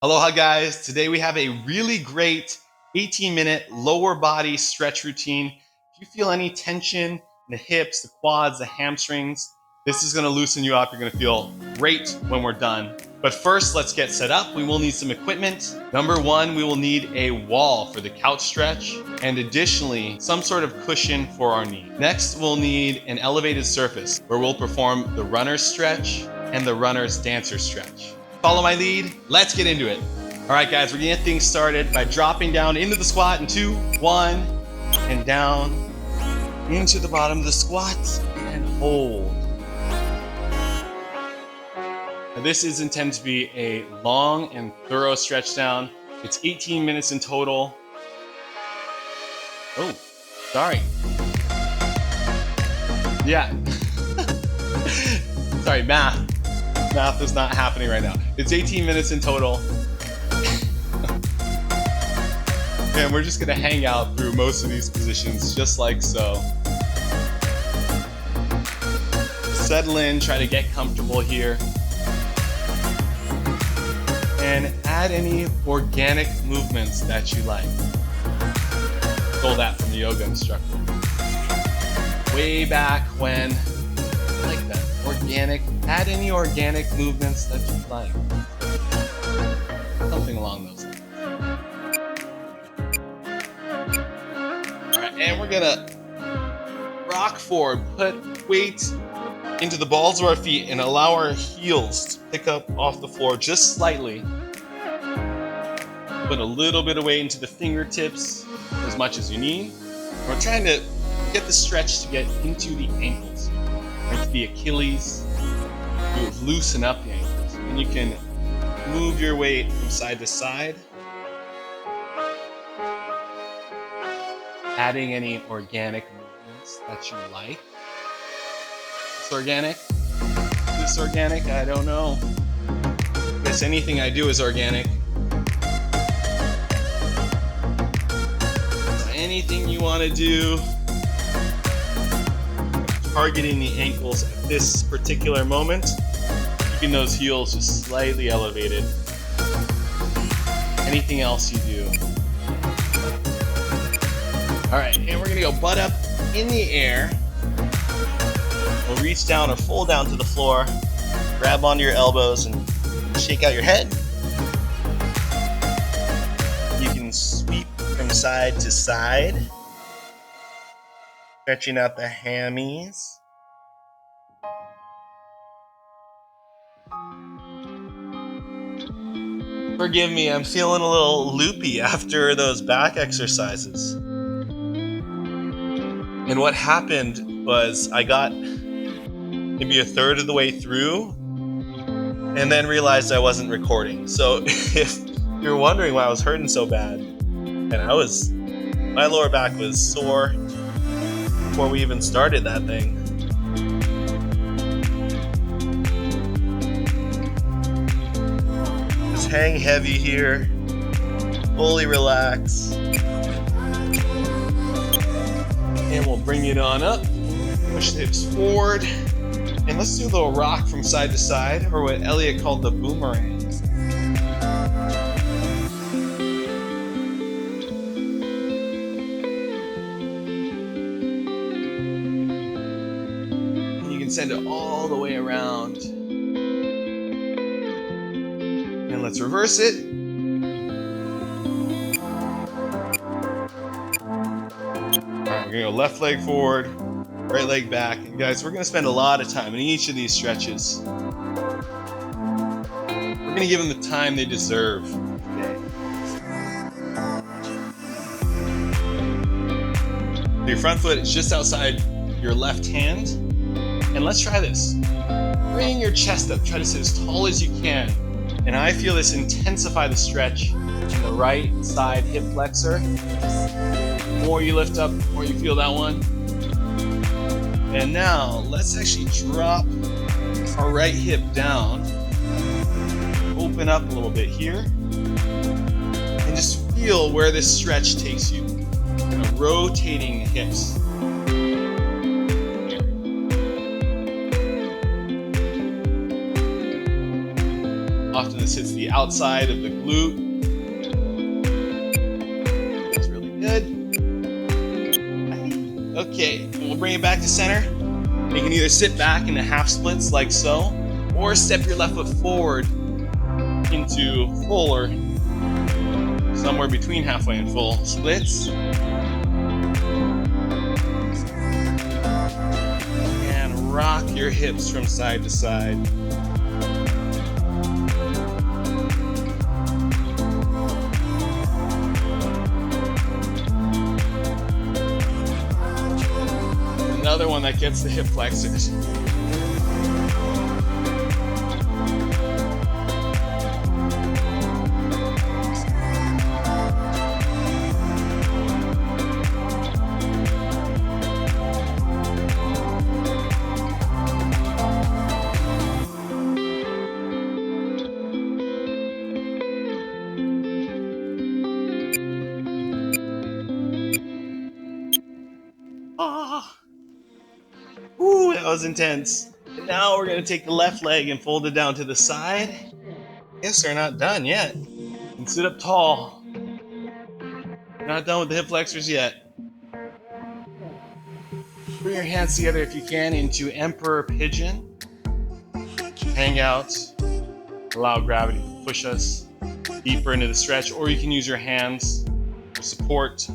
Aloha guys, today we have a really great 18-minute lower body stretch routine. If you feel any tension in the hips, the quads, the hamstrings, this is gonna loosen you up. You're gonna feel great when we're done. But first, let's get set up. We will need some equipment. Number one, we will need a wall for the couch stretch, and additionally, some sort of cushion for our knee. Next, we'll need an elevated surface where we'll perform the runner's stretch and the runner's dancer stretch. Follow my lead, let's get into it. All right guys, we're gonna get things started by dropping down into the squat in 2, 1, and down into the bottom of the squat and hold. Now, this is intended to be a long and thorough stretch down. It's 18 minutes in total. Oh, sorry. Yeah. Sorry, math. Math is not happening right now. It's 18 minutes in total. And we're just gonna hang out through most of these positions just like so. Settle in, try to get comfortable here. And add any organic movements that you like. Stole that from the yoga instructor. Way back when, I like that, organic. Add any organic movements that you like. Something along those lines. All right, and we're gonna rock forward. Put weight into the balls of our feet and allow our heels to pick up off the floor just slightly. Put a little bit of weight into the fingertips, as much as you need. We're trying to get the stretch to get into the ankles, into the Achilles. You loosen up the ankles, and you can move your weight from side to side, adding any organic movements that you like. This organic? Is this organic? I don't know. I guess anything I do is organic. So anything you want to do, targeting the ankles at this particular moment, keeping those heels just slightly elevated. Anything else you do. All right, and we're gonna go butt up in the air. We'll reach down or fold down to the floor, grab onto your elbows and shake out your head. You can sweep from side to side, stretching out the hammies. Forgive me, I'm feeling a little loopy after those back exercises. And what happened was I got maybe a third of the way through and then realized I wasn't recording. So if you're wondering why I was hurting so bad, and my lower back was sore before we even started that thing. Just hang heavy here, fully relax. And we'll bring it on up, push the hips forward, and let's do a little rock from side to side, or what Elliot called the boomerang. And you can send it all the way around. And let's reverse it. We're gonna go left leg forward, right leg back. And guys, we're gonna spend a lot of time in each of these stretches. We're gonna give them the time they deserve today. Your front foot is just outside your left hand. And let's try this. Bring your chest up, try to sit as tall as you can. And I feel this intensify the stretch in the right side hip flexor. The more you lift up, the more you feel that one. And now let's actually drop our right hip down. Open up a little bit here. And just feel where this stretch takes you. Kind of rotating the hips. Often this hits the outside of the glute. That's really good. Okay, we'll bring it back to center. You can either sit back into half splits like so, or step your left foot forward into full or somewhere between halfway and full splits. And rock your hips from side to side. Another one that gets the hip flexors. Ooh, that was intense. And now we're going to take the left leg and fold it down to the side. Guess they're not done yet. And sit up tall. Not done with the hip flexors yet. Bring your hands together if you can into Emperor Pigeon. Hang out. Allow gravity to push us deeper into the stretch, or you can use your hands for support.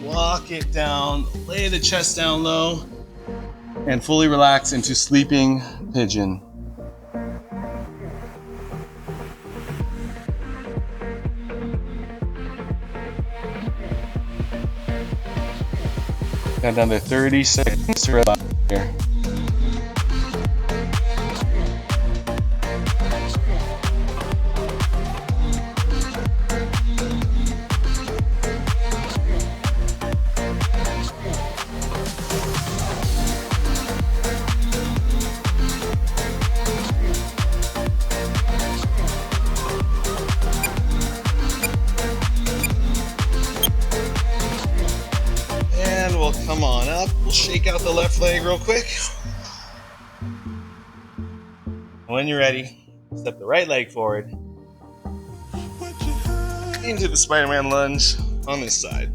Walk it down, lay the chest down low, and fully relax into sleeping pigeon. Got down to 30 seconds to relax here. Come on up. We'll shake out the left leg real quick. When you're ready, step the right leg forward into the Spider-Man lunge on this side.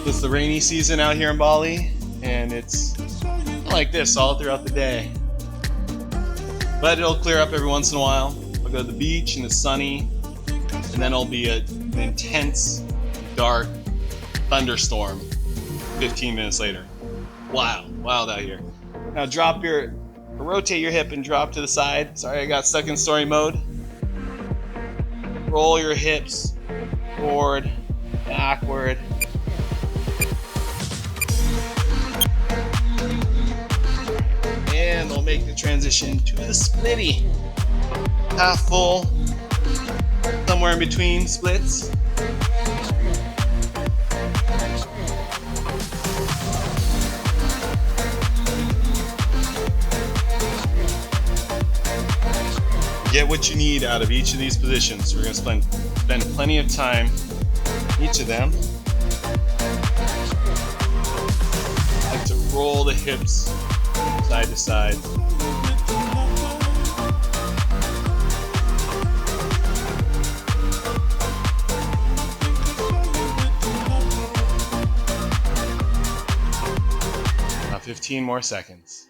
It's the rainy season out here in Bali, and it's like this all throughout the day, but it'll clear up every once in a while. I'll go to the beach and it's sunny, and then it'll be an intense, dark thunderstorm 15 minutes later. Wild out here. Now rotate your hip and drop to the side. Sorry, I got stuck in story mode. Roll your hips forward, backward. And we'll make the transition to the splitty. Half full, somewhere in between splits. Get what you need out of each of these positions. We're going to spend plenty of time in each of them. I like to roll the hips side to side. About 15 more seconds.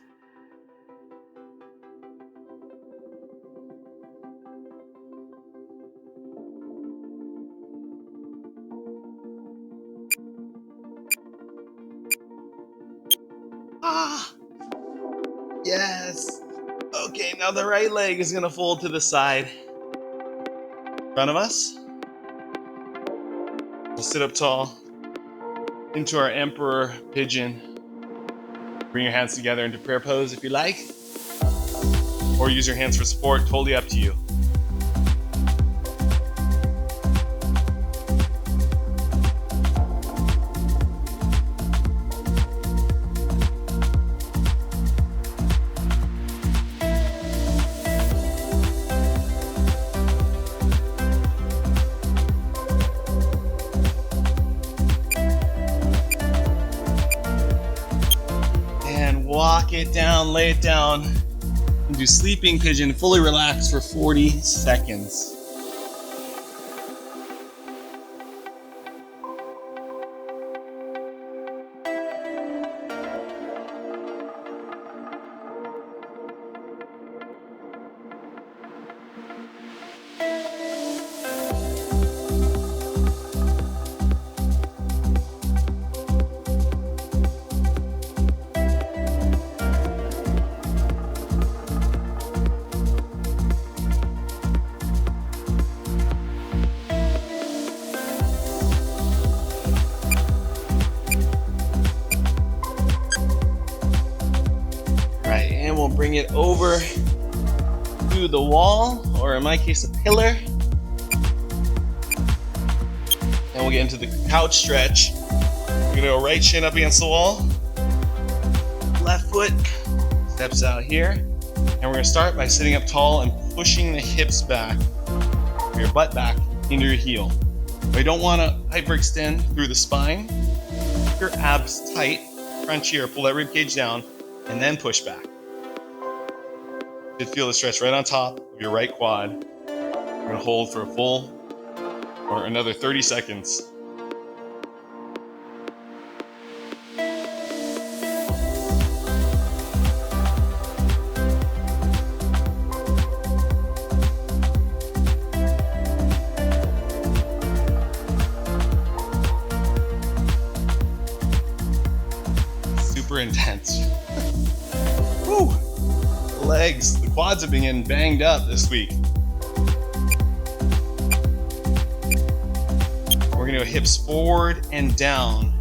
Yes. Okay, now the right leg is going to fold to the side in front of us. We'll sit up tall into our Emperor Pigeon. Bring your hands together into prayer pose if you like, or use your hands for support, totally up to you. it down, lay it down, and do sleeping pigeon, fully relax for 40 seconds. We'll bring it over to the wall, or in my case, a pillar. And we'll get into the couch stretch. We're gonna go right shin up against the wall. Left foot steps out here. And we're gonna start by sitting up tall and pushing the hips back, or your butt back into your heel. We don't wanna hyperextend through the spine. Keep your abs tight, crunchy, or pull that rib cage down, and then push back. You should feel the stretch right on top of your right quad. We're gonna hold for a full or another 30 seconds. Super intense. Woo! Legs, the quads have been getting banged up this week. We're gonna go hips forward and down.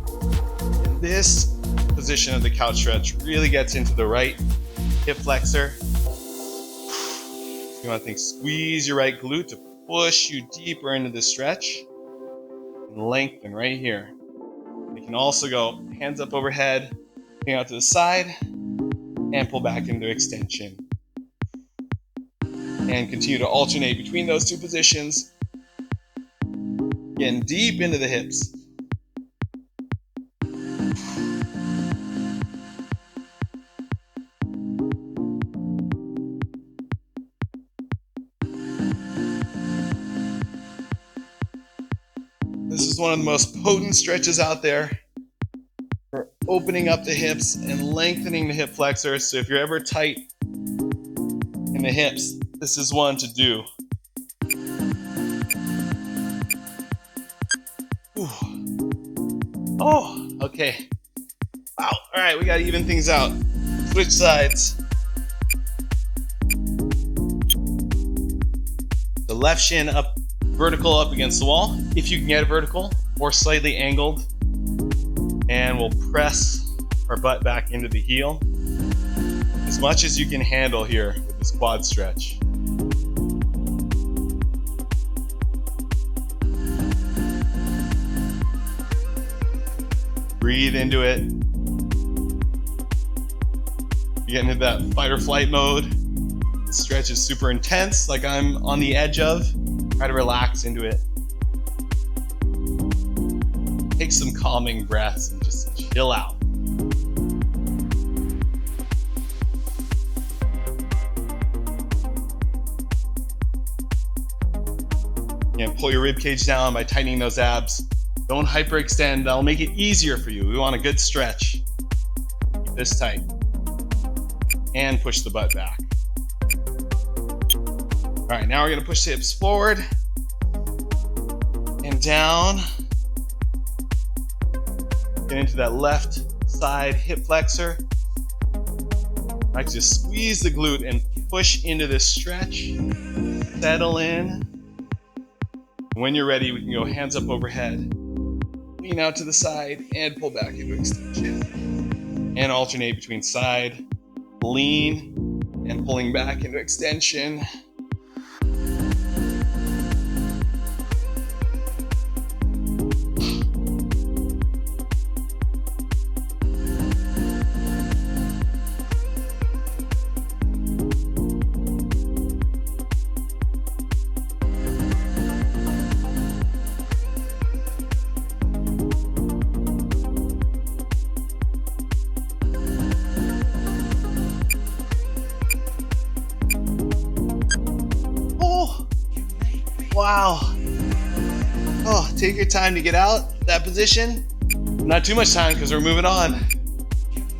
And this position of the couch stretch really gets into the right hip flexor. You wanna think, squeeze your right glute to push you deeper into the stretch and lengthen right here. You can also go hands up overhead, looking out to the side, and pull back into extension. And continue to alternate between those two positions. Getting deep into the hips. This is one of the most potent stretches out there for opening up the hips and lengthening the hip flexors. So if you're ever tight in the hips, this is one to do. Whew. Oh, okay. Wow, all right, we gotta even things out. Switch sides. The left shin up, vertical up against the wall, if you can get it vertical, or slightly angled. And we'll press our butt back into the heel as much as you can handle here with this quad stretch. Breathe into it. You get into that fight or flight mode. The stretch is super intense, like I'm on the edge of. Try to relax into it. Take some calming breaths and just chill out. And pull your rib cage down by tightening those abs. Don't hyperextend, that'll make it easier for you. We want a good stretch. Keep this tight. And push the butt back. All right, now we're gonna push the hips forward and down. Get into that left side hip flexor. I like to just squeeze the glute and push into this stretch. Settle in. When you're ready, we can go hands up overhead. Lean out to the side and pull back into extension. And alternate between side, lean, and pulling back into extension. take your time to get out that position. Not too much time because we're moving on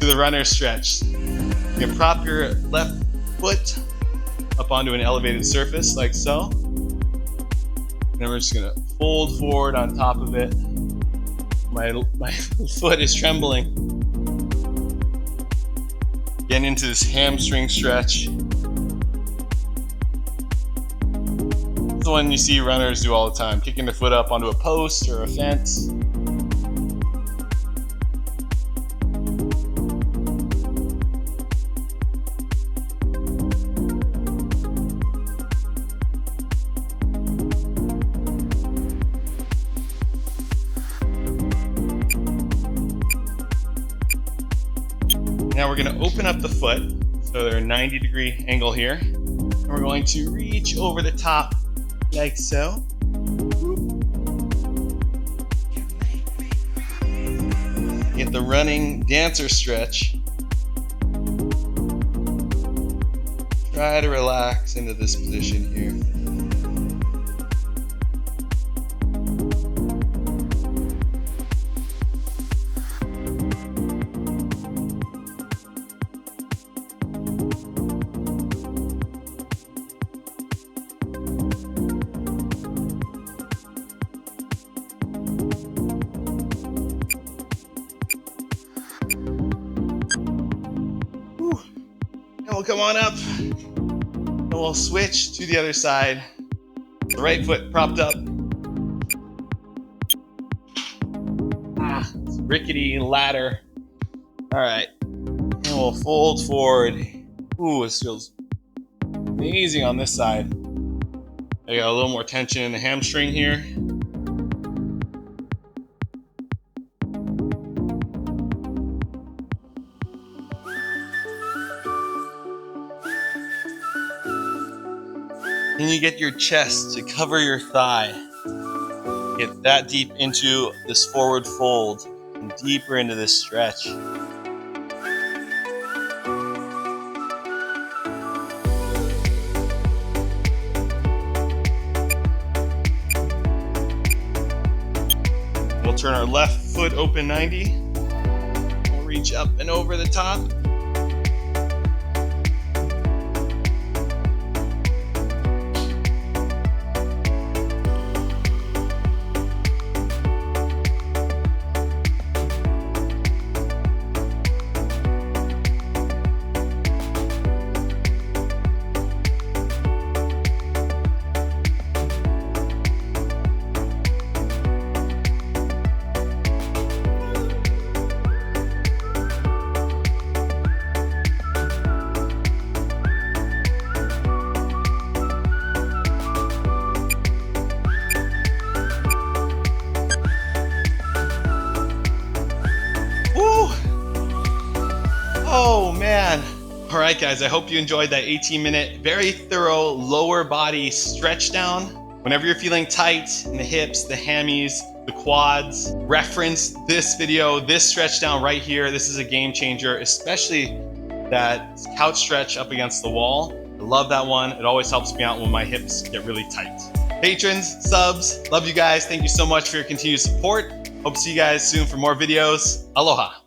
to the runner stretch. You can prop your left foot up onto an elevated surface like so. Then we're just gonna fold forward on top of it. My foot is trembling. Getting into this hamstring stretch. It's the one you see runners do all the time, kicking their foot up onto a post or a fence. Now we're going to open up the foot, so they're a 90-degree angle here. And we're going to reach over the top like so. Get the running dancer stretch. Try to relax into this position here. And we'll come on up and we'll switch to the other side. The right foot propped up. It's a rickety ladder. All right, and we'll fold forward. Ooh, this feels amazing on this side. I got a little more tension in the hamstring here. And you get your chest to cover your thigh. Get that deep into this forward fold and deeper into this stretch. We'll turn our left foot open 90. We'll reach up and over the top. Oh man. All right guys, I hope you enjoyed that 18-minute, very thorough lower body stretch down. Whenever you're feeling tight in the hips, the hammies, the quads, reference this video, this stretch down right here. This is a game changer, especially that couch stretch up against the wall. I love that one. It always helps me out when my hips get really tight. Patrons, subs, love you guys. Thank you so much for your continued support. Hope to see you guys soon for more videos. Aloha.